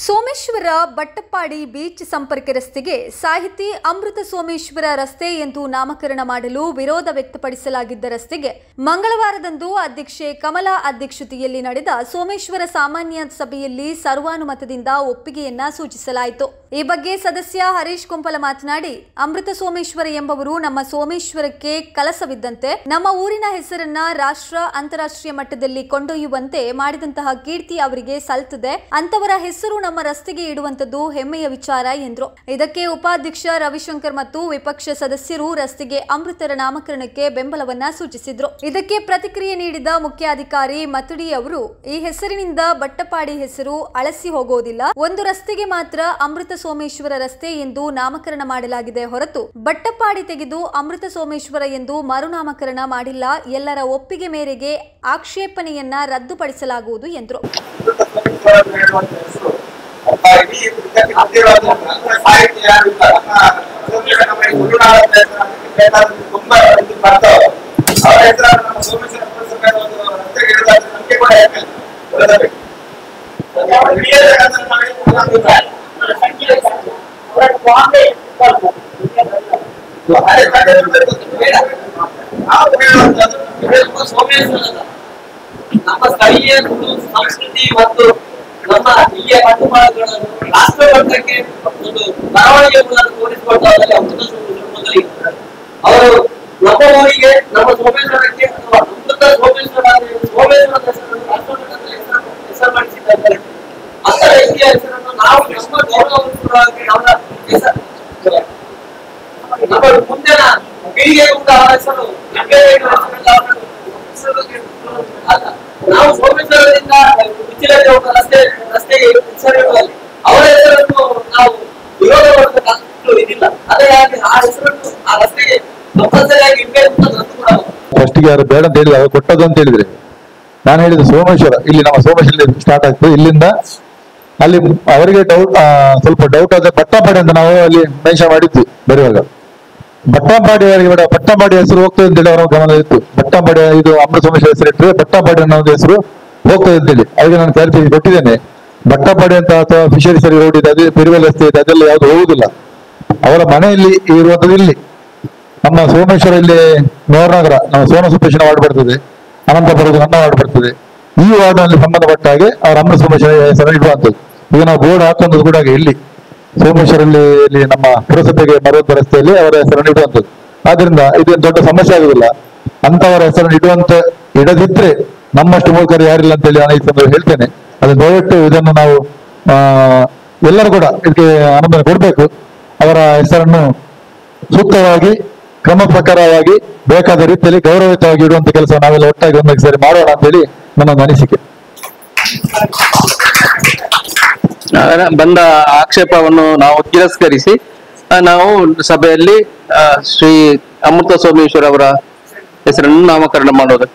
Someshwara ಬಟ್ಟಪ್ಪಾಡಿ beach ಸಂಪರ್ಕ ರಸ್ತೆಗೆ ಸಾಹಿತಿ ಅಮೃತ ಸೋಮೇಶ್ವರ ರಸ್ತೆ ಎಂದು ನಾಮಕರಣ ಮಾಡಲು ವಿರೋಧ ವ್ಯಕ್ತಪಡಿಸಲಾಗಿದ್ದ ರಸ್ತೆಗೆ ಮಂಗಳವಾರದಂದು ಅಧ್ಯಕ್ಷೆ ಕಮಲಾ ಅಧ್ಯಕ್ಷತೆಯಲ್ಲಿ ನಡೆದ ಸೋಮೇಶ್ವರ ಸಾಮಾನ್ಯ ಸಭೆಯಲ್ಲಿ ಸರ್ವಾನುಮತದಿಂದ ಒಪ್ಪಿಗೆಯನ್ನ ಸೂಚಿಸಲಾಯಿತು. ಈ ಬಗ್ಗೆ ಸದಸ್ಯ ಹರೀಶ್ ಕುಂಪಲ ಮಾತನಾಡಿ, ಅಮೃತ ಸೋಮೇಶ್ವರ ಎಂಬವರು ನಮ್ಮ ಸೋಮೇಶ್ವರಕ್ಕೆ ಕಲಸವಿದ್ದಂತೆ ನಮ್ಮ ಊರಿನ ಹೆಸರನ್ನ ರಾಷ್ಟ್ರ ಅಂತಾರಾಷ್ಟ್ರೀಯ ಮಟ್ಟದಲ್ಲಿ ಕೊಂಡೊಯ್ಯುವಂತೆ ಮಾಡಿದಂತಹ ಕೀರ್ತಿ ಅವರಿಗೆ ಸಲ್ತದೆ. ಅಂತವರ ಹೆಸರು ನಮ್ಮ ರಸ್ತೆಗೆ ಇಡುವಂತದ್ದು ಹೆಮ್ಮೆಯ ವಿಚಾರ ಎಂದರು. ಇದಕ್ಕೆ ಉಪಾಧ್ಯಕ್ಷ ರವಿಶಂಕರ್ ಮತ್ತು ವಿಪಕ್ಷ ಸದಸ್ಯರು ರಸ್ತೆಗೆ ಅಮೃತರ ನಾಮಕರಣಕ್ಕೆ ಬೆಂಬಲವನ್ನ ಸೂಚಿಸಿದ್ರು. ಇದಕ್ಕೆ ಪ್ರತಿಕ್ರಿಯೆ ನೀಡಿದ ಮುಖ್ಯಾಧಿಕಾರಿ ಮತಡಿ ಅವರು, ಈ ಹೆಸರಿನಿಂದ ಬಟ್ಟಪ್ಪಾಡಿ ಹೆಸರು ಅಳಸಿ ಹೋಗೋದಿಲ್ಲ. ಒಂದು ರಸ್ತೆಗೆ ಮಾತ್ರ ಅಮೃತ ಸೋಮೇಶ್ವರ ರಸ್ತೆ ಎಂದು ನಾಮಕರಣ ಮಾಡಲಾಗಿದೆ ಹೊರತು ಬಟ್ಟಪ್ಪಾಡಿ ತೆಗೆದು ಅಮೃತ ಸೋಮೇಶ್ವರ ಎಂದು ಮರುನಾಮಕರಣ ಮಾಡಿಲ್ಲ. ಎಲ್ಲರ ಒಪ್ಪಿಗೆ ಮೇರೆಗೆ ಆಕ್ಷೇಪಣೆಯನ್ನ ರದ್ದುಪಡಿಸಲಾಗುವುದು ಎಂದರು. ನಮ್ಮ ಸ್ಥಳೀಯ ಸಂಸ್ಕೃತಿ ಮತ್ತು ನಮ್ಮ ಹಿರಿಯ ಕಟ್ಟುಪಾಡುಗಳನ್ನು ರಾಷ್ಟ್ರ ಮಟ್ಟಕ್ಕೆ ಒಂದು ಬರವಣಿಗೆ ಮೂಲಕ ತೋರಿಸಿಕೊಟ್ಟವರಲ್ಲಿ ಅಮೃತ ಸೋಮೇಶ್ವರ ಅವರು ನಮ್ಮ ಊರಿಗೆ, ನಮ್ಮ ಸೋಮೇಶ್ವರಕ್ಕೆ ಅಥವಾ ಅಮೃತ ಸೋಮೇಶ್ವರ ಸೋಮೇಶ್ವರ ಹೆಸರನ್ನು ರಾಷ್ಟ್ರ ಮಟ್ಟದಲ್ಲಿ ಹೆಸರು ಮಾಡಿಸಿದ್ದಾರೆ. ಅಂತರ ಹಿರಿಯ ಹೆಸರನ್ನು ನಾವು ನಮ್ಮ ಗೌರವವಾಗಿ ಅವರ ಹೆಸರು ನಮ್ಮ ಮುಂದಿನ ಪೀಳಿಗೆ ಕೂಡ ಅವರ ಹೆಸರು ನಾವು ಸೋಮೇಶ್ವರದಿಂದ ಉಚ್ಚಿಲಕ್ಕೆ ಹೋಗುವ ರಸ್ತೆಗೆ ಹೆಸರಿಡುವಲ್ಲಿ ಅವರ ಹೆಸರನ್ನು ನಾವು ವಿರೋಧ ಮಾಡಬೇಕಂತೂ ಇದಿಲ್ಲ. ಅದಕ್ಕಾಗಿ ಆ ಹೆಸರನ್ನು ಆ ರಸ್ತೆಗೆ ಕಂಪಲ್ಸರಿಯಾಗಿ ಇಡಬೇಕು ಅಂತ ನಂದು ಕೂಡ ಫಸ್ಟಿಗೆ ಯಾರು ಬೇಡ ಅಂತ ಹೇಳಿದ್ರು, ಅವರು ಕೊಟ್ಟದ್ದು ಅಂತ ಹೇಳಿದ್ರೆ ನಾನು ಹೇಳಿದ ಸೋಮೇಶ್ವರ, ಇಲ್ಲಿ ನಮ್ಮ ಸೋಮೇಶ್ವರ ಸ್ಟಾರ್ಟ್ ಆಗ್ತದೆ. ಇಲ್ಲಿಂದ ಅಲ್ಲಿ ಅವರಿಗೆ ಸ್ವಲ್ಪ ಡೌಟ್ ಆದ್ರೆ ಬಟ್ಟಪ್ಪಾಡಿ ಅಂತ ನಾವು ಅಲ್ಲಿ ಮೆನ್ಷನ್ ಮಾಡಿದ್ವಿ ಬರುವಾಗ. ಬಟ್ಟಪ್ಪಾಡಿ ಅವರಿಗೆ ಬೇಡ, ಬಟ್ಟಪ್ಪಾಡಿ ಹೆಸರು ಹೋಗ್ತದೆ ಅಂತೇಳಿ ಅವರ ಗಮನ ಇತ್ತು. ಬಟ್ಟಪ್ಪಾಡಿ ಇದು ಅಮೃತ ಸೋಮೇಶ್ವರ ಹೆಸರು ಇಟ್ಟರೆ ಬಟ್ಟಪ್ಪಾಡಿ ಅನ್ನೋ ಹೆಸರು ಹೋಗ್ತದೆ ಅಂತೇಳಿ ಅವರಿಗೆ ನಾನು ಕ್ಲಾರಿಫಿಕೇಶನ್ ಕೊಟ್ಟಿದ್ದೇನೆ. ಬಟ್ಟಪ್ಪಾಡಿ ಅಂತ ಅಥವಾ ಫಿಶರಿ ಸರಿ ರೋಡ್ ಇದೆ, ಅದೇ ಪೆರಿವೆಲ್ ರಸ್ತೆ ಇದೆ, ಅದೆಲ್ಲ ಯಾವುದು ಹೋಗುದಿಲ್ಲ. ಅವರ ಮನೆಯಲ್ಲಿ ಇರುವಂತದ್ದು ಇಲ್ಲಿ ನಮ್ಮ ಸೋಮೇಶ್ವರ, ಇಲ್ಲಿ ಮೇವರ್ನಗರ ನಮ್ಮ ಸೋನ ಸುಪ್ಪೇಶನ ವಾರ್ಡ್ ಬರ್ತದೆ, ಅನಂತಪುರದ ನನ್ನ ವಾರ್ಡ್ ಬರ್ತದೆ. ಈ ವಾರ್ಡ್ ನಲ್ಲಿ ಸಂಬಂಧಪಟ್ಟ ಹಾಗೆ ಅವರ ಅಮೃತ ಸೋಮೇಶ್ವರ ಹೆಸರನ್ನು ಇಡುವಂಥದ್ದು. ಈಗ ನಾವು ಬೋರ್ಡ್ ಹಾಕೊಂಡದ್ದು ಕೂಡ ಇಲ್ಲಿ ಸೋಮೇಶ್ವರಲ್ಲಿ ಇಲ್ಲಿ ನಮ್ಮ ಪುರಸಭೆಗೆ ಮರವೊಂದು ರಸ್ತೆಯಲ್ಲಿ ಅವರ ಹೆಸರನ್ನು ಇಡುವಂಥದ್ದು. ಆದ್ರಿಂದ ಇದೇನು ದೊಡ್ಡ ಸಮಸ್ಯೆ ಆಗುದಿಲ್ಲ. ಅಂತವರ ಹೆಸರನ್ನು ಇಡದಿದ್ರೆ ನಮ್ಮಷ್ಟು ಮೂರ್ಖರು ಯಾರಿಲ್ಲ ಅಂತೇಳಿ ನಾನು ಈ ಸಂದರ್ಭ ಹೇಳ್ತೇನೆ. ಅದನ್ನು ದಯವಿಟ್ಟು ಇದನ್ನು ನಾವು ಎಲ್ಲರೂ ಕೂಡ ಇದಕ್ಕೆ ಅನುಮತಿ ಕೊಡಬೇಕು. ಅವರ ಹೆಸರನ್ನು ಸೂಕ್ತವಾಗಿ ಕ್ರಮ ಪ್ರಕಾರವಾಗಿ ಬೇಕಾದ ರೀತಿಯಲ್ಲಿ ಗೌರವಯುತವಾಗಿ ಇಡುವಂತ ಕೆಲಸ ನಾವೆಲ್ಲ ಒಟ್ಟಾಗಿ ಒಂದೊಂದು ಸರಿ ಮಾಡೋಣ ಅಂತೇಳಿ ನನ್ನೊಂದು ಅನಿಸಿಕೆ. ಬಂದ ಆಕ್ಷೇಪವನ್ನು ನಾವು ತಿರಸ್ಕರಿಸಿ ನಾವು ಸಭೆಯಲ್ಲಿ ಶ್ರೀ ಅಮೃತ ಸೋಮೇಶ್ವರ ಅವರ ಹೆಸರನ್ನು ನಾಮಕರಣ ಮಾಡೋದು.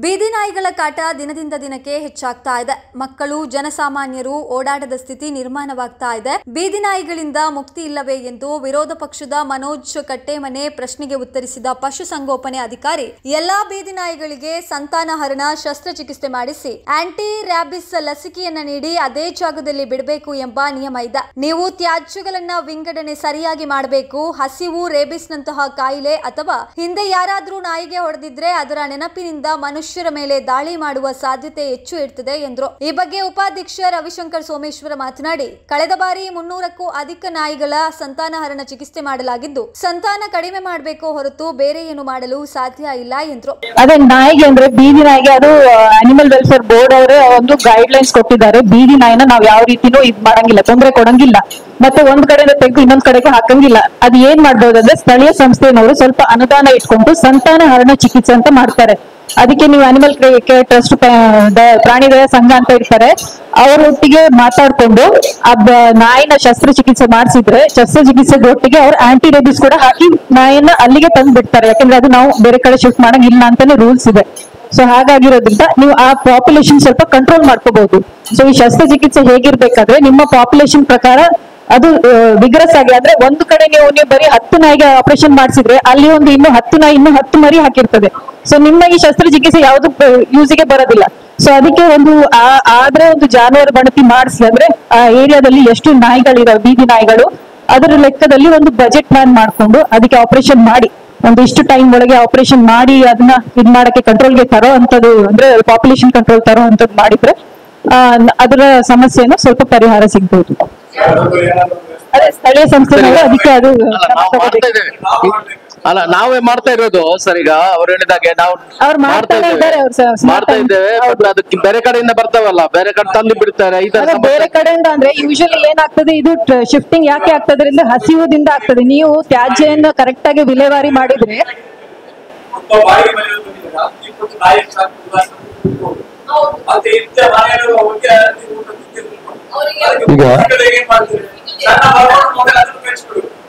ಬೀದಿ ನಾಯಿಗಳ ಕಾಟ ದಿನದಿಂದ ದಿನಕ್ಕೆ ಹೆಚ್ಚಾಗ್ತಾ ಇದೆ. ಮಕ್ಕಳು, ಜನಸಾಮಾನ್ಯರು ಓಡಾಡದ ಸ್ಥಿತಿ ನಿರ್ಮಾಣವಾಗ್ತಾ ಇದೆ. ಬೀದಿ ನಾಯಿಗಳಿಂದ ಮುಕ್ತಿ ಇಲ್ಲವೇ ಎಂದು ವಿರೋಧ ಪಕ್ಷದ ಮನೋಜ್ ಕಟ್ಟೇಮನೆ ಪ್ರಶ್ನೆಗೆ ಉತ್ತರಿಸಿದ ಪಶುಸಂಗೋಪನೆ ಅಧಿಕಾರಿ, ಎಲ್ಲಾ ಬೀದಿ ನಾಯಿಗಳಿಗೆ ಸಂತಾನಹರಣ ಶಸ್ತ್ರಚಿಕಿತ್ಸೆ ಮಾಡಿಸಿ ಆಂಟಿ ರ್ಯಾಬಿಸ್ ಲಸಿಕೆಯನ್ನ ನೀಡಿ ಅದೇ ಜಾಗದಲ್ಲಿ ಬಿಡಬೇಕು ಎಂಬ ನಿಯಮ ಇದೆ. ನೀವು ತ್ಯಾಜ್ಯಗಳನ್ನ ವಿಂಗಡಣೆ ಸರಿಯಾಗಿ ಮಾಡಬೇಕು. ಹಸಿವು, ರೇಬಿಸ್ ನಂತಹ ಕಾಯಿಲೆ ಅಥವಾ ಹಿಂದೆ ಯಾರಾದ್ರೂ ನಾಯಿಗೆ ಹೊಡೆದಿದ್ರೆ ಅದರ ನೆನಪಿನಿಂದ ಮನುಷ್ಯರ ಮೇಲೆ ದಾಳಿ ಮಾಡುವ ಸಾಧ್ಯತೆ ಹೆಚ್ಚು ಇರ್ತದೆ ಎಂದರು. ಈ ಬಗ್ಗೆ ಉಪಾಧ್ಯಕ್ಷ ರವಿಶಂಕರ್ ಸೋಮೇಶ್ವರ ಮಾತನಾಡಿ, ಕಳೆದ ಬಾರಿ 300ಕ್ಕೂ ಅಧಿಕ ನಾಯಿಗಳ ಸಂತಾನಹರಣ ಚಿಕಿತ್ಸೆ ಮಾಡಲಾಗಿದ್ದು, ಸಂತಾನ ಕಡಿಮೆ ಮಾಡಬೇಕು ಹೊರತು ಬೇರೆ ಏನು ಮಾಡಲು ಸಾಧ್ಯ ಇಲ್ಲ ಎಂದರು. ಅದೇ ನಾಯಿಗೆ ಅಂದ್ರೆ ಬೀದಿ ನಾಯಿಗೆ ಅದು ಅನಿಮಲ್ ವೆಲ್ಫೇರ್ ಬೋರ್ಡ್ ಅವರೇ ಒಂದು ಗೈಡ್ ಲೈನ್ಸ್ ಕೊಟ್ಟಿದ್ದಾರೆ. ಬೀದಿ ನಾಯಿನ ನಾವ್ ಯಾವ ರೀತಿನೂ ಇದ್ ಮಾಡಂಗಿಲ್ಲ, ತೊಂದರೆ ಕೊಡಂಗಿಲ್ಲ, ಮತ್ತೆ ಒಂದ್ ಕಡೆಯಿಂದ ತೆಗೆದು ಇನ್ನೊಂದ್ ಕಡೆಗೆ ಹಾಕಂಗಿಲ್ಲ. ಅದ್ ಏನ್ ಮಾಡ್ಬೋದಂದ್ರೆ ಸ್ಥಳೀಯ ಸಂಸ್ಥೆಯವರು ಸ್ವಲ್ಪ ಅನುದಾನ ಇಟ್ಕೊಂಡು ಸಂತಾನಹರಣ ಚಿಕಿತ್ಸೆ ಅಂತ ಮಾಡ್ತಾರೆ. ಅದಕ್ಕೆ ನೀವು ಅನಿಮಲ್ ಕೇರ್ ಟ್ರಸ್ಟ್, ಪ್ರಾಣಿ ದಯಾ ಸಂಘ ಅಂತ ಇರ್ತಾರೆ, ಅವರೊಟ್ಟಿಗೆ ಮಾತಾಡ್ಕೊಂಡು ನಾಯಿನ ಶಸ್ತ್ರಚಿಕಿತ್ಸೆ ಮಾಡಿಸಿದ್ರೆ ಶಸ್ತ್ರಚಿಕಿತ್ಸೆ ಒಟ್ಟಿಗೆ ಅವ್ರು ಆಂಟಿ ರೇಬಿಸ್ ಕೂಡ ಹಾಕಿ ನಾಯಿನ ಅಲ್ಲಿಗೆ ತಂದು ಬಿಡ್ತಾರೆ. ಯಾಕಂದ್ರೆ ಅದು ನಾವು ಬೇರೆ ಕಡೆ ಶಿಫ್ಟ್ ಮಾಡಂಗಿಲ್ಲ ಅಂತಾನೆ ರೂಲ್ಸ್ ಇದೆ. ಸೊ ಹಾಗಾಗಿರೋದ್ರಿಂದ ನೀವು ಆ ಪಾಪ್ಯುಲೇಷನ್ ಸ್ವಲ್ಪ ಕಂಟ್ರೋಲ್ ಮಾಡ್ಕೋಬಹುದು. ಸೊ ಈ ಶಸ್ತ್ರಚಿಕಿತ್ಸೆ ಹೇಗಿರ್ಬೇಕಾದ್ರೆ ನಿಮ್ಮ ಪಾಪ್ಯುಲೇಷನ್ ಪ್ರಕಾರ ಅದು ವಿಗ್ರಸ್ ಆಗಿ, ಅಂದ್ರೆ ಒಂದು ಕಡೆ ನೀವು ಬರೀ 10 ನಾಯಿಗೆ ಆಪರೇಷನ್ ಮಾಡಿಸಿದ್ರೆ ಅಲ್ಲಿ ಒಂದು ಇನ್ನು 10 ನಾಯಿ, ಇನ್ನು 10 ಮರಿ ಹಾಕಿರ್ತದೆ. ಸೊ ನಿಮ್ಮ ಈ ಶಸ್ತ್ರಚಿಕಿತ್ಸೆ ಯಾವ್ದು ಯೂಸಿಗೆ ಬರೋದಿಲ್ಲ. ಸೊ ಅದಕ್ಕೆ ಆದ್ರೆ ಒಂದು ಜಾನುವಾರು ಗಣತಿ ಮಾಡಿಸಿ ಅಂದ್ರೆ ಆ ಏರಿಯಾದಲ್ಲಿ ಎಷ್ಟು ನಾಯಿಗಳಿದಾವೆ ಬೀದಿ ನಾಯಿಗಳು ಅದರ ಲೆಕ್ಕದಲ್ಲಿ ಒಂದು ಬಜೆಟ್ ಪ್ಲಾನ್ ಮಾಡ್ಕೊಂಡು ಅದಕ್ಕೆ ಆಪರೇಷನ್ ಮಾಡಿ ಒಂದು ಇಷ್ಟು ಟೈಮ್ ಒಳಗೆ ಆಪರೇಷನ್ ಮಾಡಿ ಅದನ್ನ ಇದ್ ಮಾಡಕ್ಕೆ ಕಂಟ್ರೋಲ್ಗೆ ತರೋ ಅಂತದ್ದು ಅಂದ್ರೆ ಪಾಪ್ಯುಲೇಷನ್ ಕಂಟ್ರೋಲ್ ತರೋ ಅಂತದ್ದು ಮಾಡಿದ್ರೆ ಅದರ ಸಮಸ್ಯೆಯನ್ನು ಸ್ವಲ್ಪ ಪರಿಹಾರ ಸಿಗ್ಬಹುದು. ಅದೇ ಸ್ಥಳೀಯ ಸಂಸ್ಥೆಗಳು ಅದಕ್ಕೆ ಅದು ಅಲ್ಲ ನಾವೇ ಮಾಡ್ತಾ ಇರೋದು ಸರ್. ಈಗ ಅವ್ರು ಹೇಳಿದಾಗೆ ನಾವು ಮಾಡ್ತಾ ಇದ್ದೇವೆ. ಅದಕ್ಕೆ ಬೇರೆ ಕಡೆಯಿಂದ ಬರ್ತಾವಲ್ಲ, ಬೇರೆ ಕಡೆ ತಂದು ಬಿಡ್ತಾರೆ. ಬೇರೆ ಕಡೆಯಿಂದ ಅಂದ್ರೆ ಯೂಶಲಿ ಏನಾಗ್ತದೆ, ಇದು ಶಿಫ್ಟಿಂಗ್ ಯಾಕೆ ಆಗ್ತದೆ ಅಂದ್ರೆ ಹಸಿವುದಿಂದ ಆಗ್ತದೆ. ನೀವು ತ್ಯಾಜ್ಯವನ್ನು ಕರೆಕ್ಟ್ ಆಗಿ ವಿಲೇವಾರಿ ಮಾಡಿದ್ರೆ ಈಗ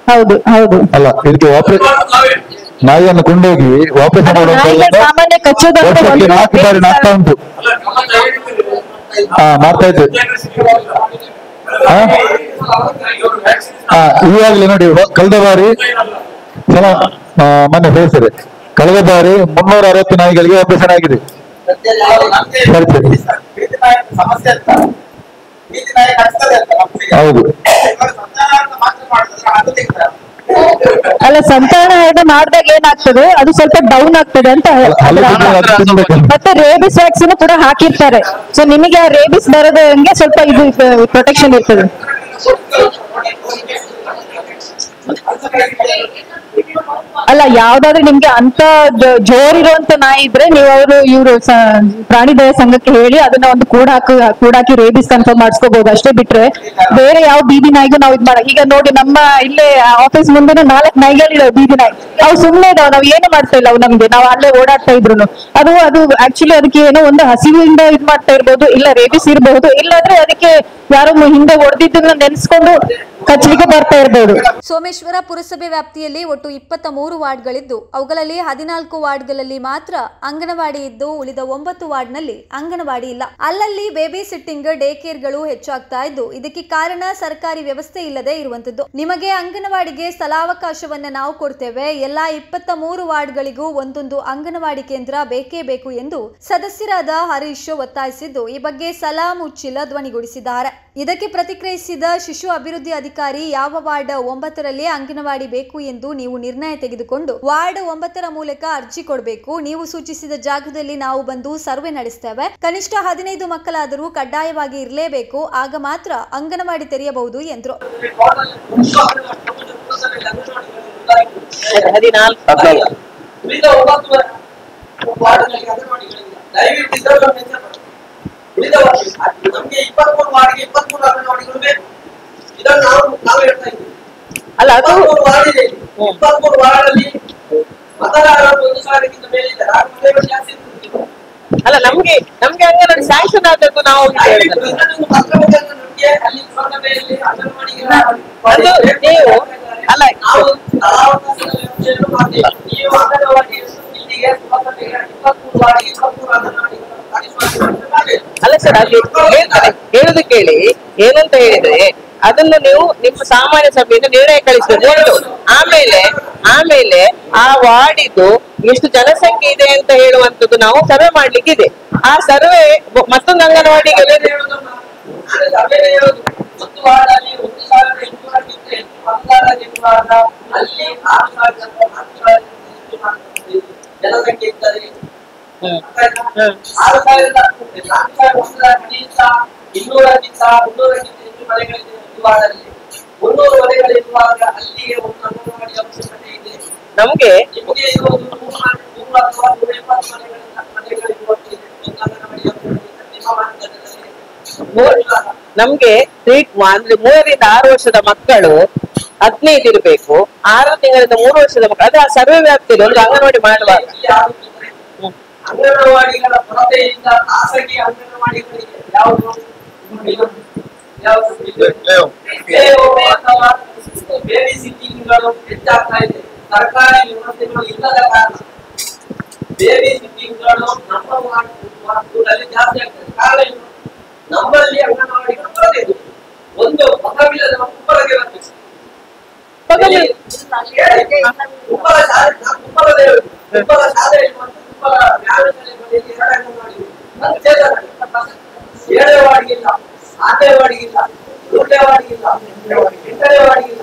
ಹೌದು ಹೌದು ಅಲ್ಲ ಇದಕ್ಕೆ ವಾಪಸ್ ನಾಯಿಯನ್ನು ಕೊಂಡೋಗಿ ವಾಪಸ್ ಸಾಮಾನ್ಯ ಕಚ್ಚೋದಂದ್ರೆ 4 ಬಾರಿ ನಾಗ್ತಾ ಉಂಟು. ಮಾಡ್ತಾ ಇದ್ದೆ. ಈಗಾಗಲೇ ನೋಡಿ ಕಳೆದ ಬಾರಿ ಮೊನ್ನೆ ಬೇಸಿದೆ, ಕಳೆದ ಬಾರಿ 360 ನಾಯಿಗಳಿಗೆ ಆಪರೇಷನ್ ಆಗಿದೆ. ಹೌದು ಅಲ್ಲ, ಸಂತಾನ ಮಾಡಿದಾಗ ಏನಾಗ್ತದೆ ಅದು ಸ್ವಲ್ಪ ಡೌನ್ ಆಗ್ತದೆ ಅಂತ. ಮತ್ತೆ ರೇಬಿಸ್ ವ್ಯಾಕ್ಸಿನ್ ಕೂಡ ಹಾಕಿರ್ತಾರೆ. ಸೊ ನಿಮಗೆ ಆ ರೇಬಿಸ್ ಬರೋದಂಗೆ ಸ್ವಲ್ಪ ಇದು ಪ್ರೊಟೆಕ್ಷನ್ ಇರ್ತದೆ. ಅಲ್ಲ, ಯಾವ್ದಾದ್ರೆ ನಿಮ್ಗೆ ಅಂತ ಜೋರಿರುವಂತ ನಾಯಿ ಇದ್ರೆ ನೀವು ಇವರು ಪ್ರಾಣಿ ದಯಾ ಸಂಘಕ್ಕೆ ಹೇಳಿ ಅದನ್ನ ಒಂದು ಕೂಡಾಕಿ ರೇಬಿಸ್ ಕನ್ಫರ್ಮ್ ಮಾಡಿಸ್ಕೋಬಹುದು. ಅಷ್ಟೇ ಬಿಟ್ರೆ ಬೇರೆ ಯಾವ ಬೀದಿ ನಾಯಿಗೂ ನಾವು ಇದ್ ಮಾಡ. ಈಗ ನೋಡಿ ನಮ್ಮ ಇಲ್ಲೇ ಆಫೀಸ್ ಮುಂದೆ 4 ನಾಯಿಗಳಿದಾವೆ, ಬೀದಿ ನಾಯಿ. ಅವು ಸುಮ್ನೆ ಇದಾವೆ, ನಾವ್ ಏನು ಮಾಡ್ತಾ ಇಲ್ಲ. ಅವು ನಮ್ಗೆ ನಾವು ಅಲ್ಲೇ ಓಡಾಡ್ತಾ ಇದ್ರು ಅದು ಆಕ್ಚುಲಿ ಅದಕ್ಕೆ ಏನೋ ಒಂದು ಹಸಿವಿಂದ ಇದ್ ಮಾಡ್ತಾ ಇರ್ಬೋದು, ಇಲ್ಲ ರೇಬಿಸ್ ಇರಬಹುದು, ಇಲ್ಲಾಂದ್ರೆ ಅದಕ್ಕೆ ಯಾರೋ ಹಿಂದೆ ಹೊಡೆದಿದ್ದನ್ನ ನೆನೆಸ್ಕೊಂಡು ಕಚ್ಚಲಿಕ್ಕೆ ಬರ್ತಾ ಇರ್ಬೋದು. ಸೋಮೇಶ್ವರ ಪುರಸಭೆ ವ್ಯಾಪ್ತಿಯಲ್ಲಿ ಒಟ್ಟು 23 ವಾರ್ಡ್ಗಳಿದ್ದು ಅವುಗಳಲ್ಲಿ 14 ವಾರ್ಡ್ಗಳಲ್ಲಿ ಮಾತ್ರ ಅಂಗನವಾಡಿ ಇದ್ದು ಉಳಿದ 9 ವಾರ್ಡ್ನಲ್ಲಿ ಅಂಗನವಾಡಿ ಇಲ್ಲ. ಅಲ್ಲಲ್ಲಿ ಬೇಬಿ ಸಿಟ್ಟಿಂಗ್ ಡೇ ಕೇರ್ಗಳು ಹೆಚ್ಚಾಗ್ತಾ ಇದ್ದು ಇದಕ್ಕೆ ಕಾರಣ ಸರ್ಕಾರಿ ವ್ಯವಸ್ಥೆ ಇಲ್ಲದೆ ಇರುವಂತದ್ದು. ನಿಮಗೆ ಅಂಗನವಾಡಿಗೆ ಸ್ಥಳಾವಕಾಶವನ್ನ ನಾವು ಕೊಡ್ತೇವೆ, ಎಲ್ಲಾ 23 ವಾರ್ಡ್ಗಳಿಗೂ ಒಂದೊಂದು ಅಂಗನವಾಡಿ ಕೇಂದ್ರ ಬೇಕೇ ಬೇಕು ಎಂದು ಸದಸ್ಯರಾದ ಹರೀಶ್ ಒತ್ತಾಯಿಸಿದ್ದು ಈ ಬಗ್ಗೆ ಸಲಾಂ ಉಚ್ಚಿಲ ಧ್ವನಿಗೂಡಿಸಿದ್ದಾರೆ. ಇದಕ್ಕೆ ಪ್ರತಿಕ್ರಿಯಿಸಿದ ಶಿಶು ಅಭಿವೃದ್ಧಿ ಅಧಿಕಾರಿ, ಯಾವ ವಾರ್ಡ್ 9ರಲ್ಲಿ ಅಂಗನವಾಡಿ ಬೇಕು ಎಂದು ನೀವು ನಿರ್ಣಯ ತೆಗೆದುಕೊಂಡು ವಾರ್ಡ್ 9ರ ಮೂಲಕ ಅರ್ಜಿ ಕೊಡಬೇಕು. ನೀವು ಸೂಚಿಸಿದ ಜಾಗದಲ್ಲಿ ನಾವು ಬಂದು ಸರ್ವೆ ನಡೆಸ್ತೇವೆ. ಕನಿಷ್ಠ 15 ಮಕ್ಕಳಾದರೂ ಕಡ್ಡಾಯವಾಗಿ ಇರಲೇಬೇಕು, ಆಗ ಮಾತ್ರ ಅಂಗನವಾಡಿ ತೆರೆಯಬಹುದು ಎಂದರು. ನಮಗೆ 23 ವಾರ್ಡ್ಗೆ 23 ಅಂಗನವಾಡಿಗಳು ಬೇಕು. ಇದನ್ನು ನಾವು ಹೇಳ್ತಾ ಇದ್ದೀವಿ. ಅಲ್ಲ, ಅದು 23 ವಾರ್ಡ್ ಇದೆ. 23 ವಾರ್ಡ್ ಅಲ್ಲಿ ಮತದಾರರು 1,000ಕ್ಕಿಂತ ಮೇಲೆ ಇದ್ದಾರೆ. ಅಲ್ಲ, ನಮ್ಗೆ ಅಂಗನವಾಡಿ ಸ್ಯಾಂಕ್ಷನ್ ಆಗಬೇಕು. ನಾವು ಅಲ್ಲಿ ಸೌಲಭ್ಯದಲ್ಲಿ ಅಂಗನವಾಡಿಗೆ ನೀವು ಅಲ್ಲ ನಾವು ಸ್ಥಳಾವಕಾಶದ ವ್ಯವಸ್ಥೆಯನ್ನು ಮಾಡ್ತೀವಿ. ನೀವು ಅಂಗನವಾಡಿ ಇಲ್ಲಿಗೆ 23 ವಾರ್ಡ್ಗೆ 23 ಅಂಗನವಾಡಿಗಳು ಅಲ್ಲ ಸರ್, ಅಲ್ಲಿ ಹೇಳುದು ಕೇಳಿ. ಏನಂತ ಹೇಳಿದ್ರೆ ಅದನ್ನು ನೀವು ನಿಮ್ಮ ಸಾಮಾನ್ಯ ಸಭೆಯಿಂದ ನಿರ್ಣಯ ಕಳಿಸಬೇಕು. ಆಮೇಲೆ ಆ ವಾರ್ಡಿದು ಎಷ್ಟು ಜನಸಂಖ್ಯೆ ಇದೆ ಅಂತ ಹೇಳುವಂತದ್ದು ನಾವು ಸರ್ವೆ ಮಾಡ್ಲಿಕ್ಕಿದೆ. ಆ ಸರ್ವೆ ಮತ್ತೊಂದು ಅಂಗನವಾಡಿಗೆ ಜನಸಂಖ್ಯೆ ಇರ್ತದೆ. 200ಕ್ಕಿಂತ ಹೆಚ್ಚು ಮನೆಗಳಿದೆ ವಾರ್ಡಲ್ಲಿ. 300 ಮನೆಗಳಿರುವಾಗ ಅಲ್ಲಿಗೆ ಒಂದು ಅಂಗನವಾಡಿ ಅವಶ್ಯಕತೆ ಇದೆ. ನಮ್ಗೆ ನಿಮಗೆ ಇರುವುದು 100 ಅಥವಾ 120 ಅಂಗನವಾಡಿ ನಮ್ಗೆ ಅಂದ್ರೆ 3 ರಿಂದ 6 ವರ್ಷದ ಮಕ್ಕಳು 15 ಇರಬೇಕು. 6 ತಿಂಗಳಿಂದ 3 ವರ್ಷದ ಮಕ್ಕಳು. ಅದೇ ಆ ಸರ್ವೆ ವ್ಯಾಪ್ತಿಯಲ್ಲಿ ಒಂದು ಅಂಗನವಾಡಿ ಮಾಡುವಾಗ ಅಂಗನವಾಡಿಗಳ ಕೊರತೆಯಿಂದ ಖಾಸಗಿ ಅಂಗನವಾಡಿಗಳಿಗೆ ಯಾವುದು ಅಥವಾ ಬೇಬಿ ಸಿಟ್ಟಿಂಗ್ಗಳು ಹೆಚ್ಚಾಗ್ತಾ ಇದೆ. ಸರ್ಕಾರಿ ವ್ಯವಸ್ಥೆಗಳು ಇಲ್ಲದ ಕಾರಣ ಬೇಬಿ ಸಿಟ್ಟಿಂಗ್ಗಳು ನಮ್ಮ ವಾರ್ಡ್ಗಳಲ್ಲಿ ಜಾಸ್ತಿ ಆಗ್ತದೆ. ಕಾರಣ ನಮ್ಮಲ್ಲಿ ಅಂಗನವಾಡಿಗಳು ಕೊರತೆ ಇದೆ. ಒಂದು ಮಗವಿಲ್ಲದ ಕುಪ್ಪಲಗೆ ಬರಬೇಕು. ಕುಪ್ಪಲ ಶಾಲೆಯಲ್ಲಿ ಮತ್ತು ಕುಪ್ಪಲ ವ್ಯಾಯಾಮ ಶಾಲೆ ಬಳಿಯಲ್ಲಿ 2 ಅಂಗನವಾಡಿ. ಏಳನೇ ವಾರ್ಡ್ಗಿಲ್ಲ, 6ನೇ ವಾರ್ಡ್ಗಿಲ್ಲ, 7ನೇ ವಾರ್ಡ್ಗಿಲ್ಲ, 8ನೇ ವಾರ್ಡ್ಗಿಲ್ಲ.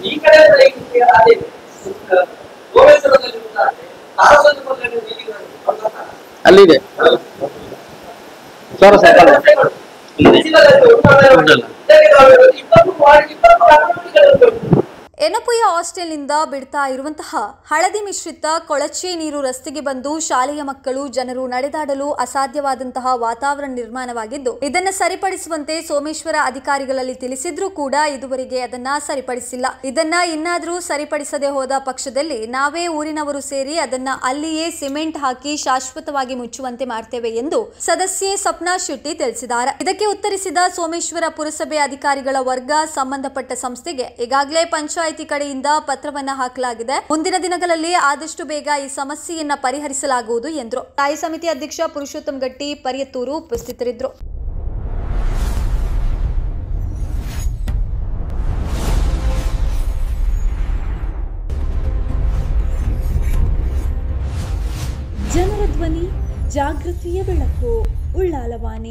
ಈ ಕಡೆ ಅದೇ ಗೋವೇಶ್ವರದಲ್ಲಿ ಉಂಟಾದ್ರೆ ಅಲ್ಲಿದೆ ಎನಪುಯ ಹಾಸ್ಟೆಲ್ನಿಂದ ಬಿಡ್ತಾ ಇರುವಂತಹ ಹಳದಿ ಮಿಶ್ರಿತ ಕೊಳಚೆ ನೀರು ರಸ್ತೆಗೆ ಬಂದು ಶಾಲೆಯ ಮಕ್ಕಳು ಜನರು ನಡೆದಾಡಲು ಅಸಾಧ್ಯವಾದಂತಹ ವಾತಾವರಣ ನಿರ್ಮಾಣವಾಗಿದ್ದು, ಇದನ್ನ ಸರಿಪಡಿಸುವಂತೆ ಸೋಮೇಶ್ವರ ಅಧಿಕಾರಿಗಳಲ್ಲಿ ತಿಳಿಸಿದ್ರೂ ಕೂಡ ಇದುವರೆಗೆ ಅದನ್ನ ಸರಿಪಡಿಸಿಲ್ಲ. ಇದನ್ನ ಇನ್ನಾದ್ರೂ ಸರಿಪಡಿಸದೆ ಹೋದ ಪಕ್ಷದಲ್ಲಿ ನಾವೇ ಊರಿನವರು ಸೇರಿ ಅದನ್ನ ಅಲ್ಲಿಯೇ ಸಿಮೆಂಟ್ ಹಾಕಿ ಶಾಶ್ವತವಾಗಿ ಮುಚ್ಚುವಂತೆ ಮಾಡ್ತೇವೆ ಎಂದು ಸದಸ್ಯೆ ಸಪ್ನಾ ಶೆಟ್ಟಿ ತಿಳಿಸಿದ್ದಾರೆ. ಇದಕ್ಕೆ ಉತ್ತರಿಸಿದ ಸೋಮೇಶ್ವರ ಪುರಸಭೆ ಅಧಿಕಾರಿಗಳ ವರ್ಗ ಸಂಬಂಧಪಟ್ಟ ಸಂಸ್ಥೆಗೆ ಈಗಾಗಲೇ ಪಂಚಾಯಿತಿ ಕಡೆಯಿಂದ ಪತ್ರವನ್ನ ಹಾಕಲಾಗಿದೆ. ಮುಂದಿನ ದಿನಗಳಲ್ಲಿ ಆದಷ್ಟು ಬೇಗ ಈ ಸಮಸ್ಯೆಯನ್ನ ಪರಿಹರಿಸಲಾಗುವುದು ಎಂದರು. ಸ್ಥಾಯಿ ಸಮಿತಿ ಅಧ್ಯಕ್ಷ ಪುರುಷೋತ್ತಮ್ ಗಟ್ಟಿ ಪರಿಯತ್ತೂರು ಉಪಸ್ಥಿತರಿದ್ದರು. ಜನರ ಧ್ವನಿ, ಜಾಗೃತಿಯ ಬೆಳಕು, ಉಳ್ಳಾಲವಾಣಿ.